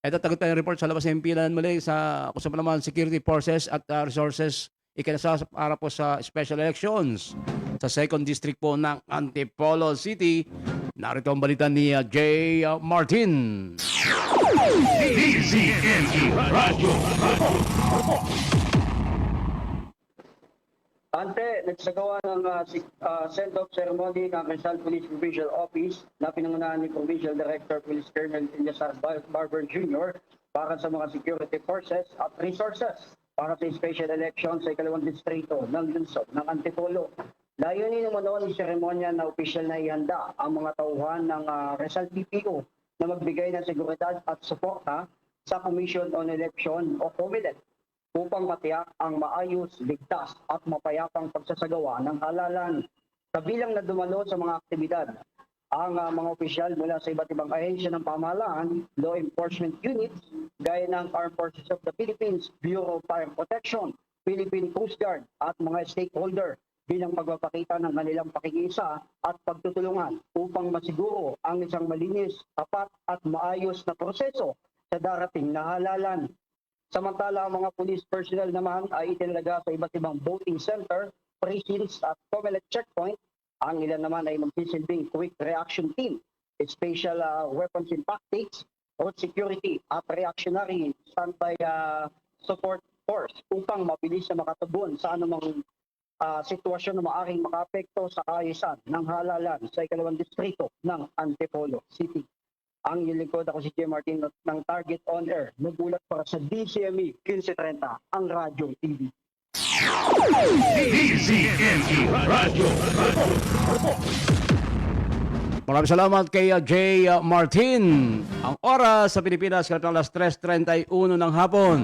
Ito, tagot tayong report sa labas ng impilan muli sa kung saan pa naman security forces at resources ikinasa para po sa special elections sa 2nd District po ng Antipolo City. Narito ang balita ni Jay Martin. Ante, nagsagawa ng send-off ceremony ng Rizal Police Provincial Office na pinangunahan ni Provincial Director Police Colonel Eliazar Barber Jr. para sa mga security forces at resources para sa special election sa ikalawang distrito ng lungsod ng Antipolo. Layunin naman noon ng seremonya na opisyal na ihanda ang mga tauhan ng Rizal PPO na magbigay ng seguridad at suporta sa Commission on Election o COMELEC upang matiyak ang maayos, ligtas at mapayapang pagsasagawa ng halalan. Kabilang na dumalo sa mga aktibidad ang mga opisyal mula sa iba't ibang ahensya ng pamahalaan, law enforcement units, gaya ng Armed Forces of the Philippines, Bureau of Fire Protection, Philippine Coast Guard at mga stakeholder bilang pagpapakita ng kanilang pakikiisa at pagtutulungan upang masiguro ang isang malinis, tapat at maayos na proseso sa darating na halalan. Samantala, ang mga police personnel naman ay itinalaga sa iba't ibang voting center, precincts at COMELEC checkpoint. Ang ilan naman ay magsisilbing quick reaction team, special weapons and tactics, road security at reactionary standby support force upang mabilis na makatugon sa anumang sitwasyon na maaaring makaapekto sa kaayusan ng halalan sa ikalawang distrito ng Antipolo City. Ang lingkod, ako si Jay Martin ng Target On Air. Nagulat para sa DCME 1530, ang Radyo TV. DCME Radyo. Maraming salamat kay Jay Martin. Ang oras sa Pilipinas, alas 3:31 ng hapon.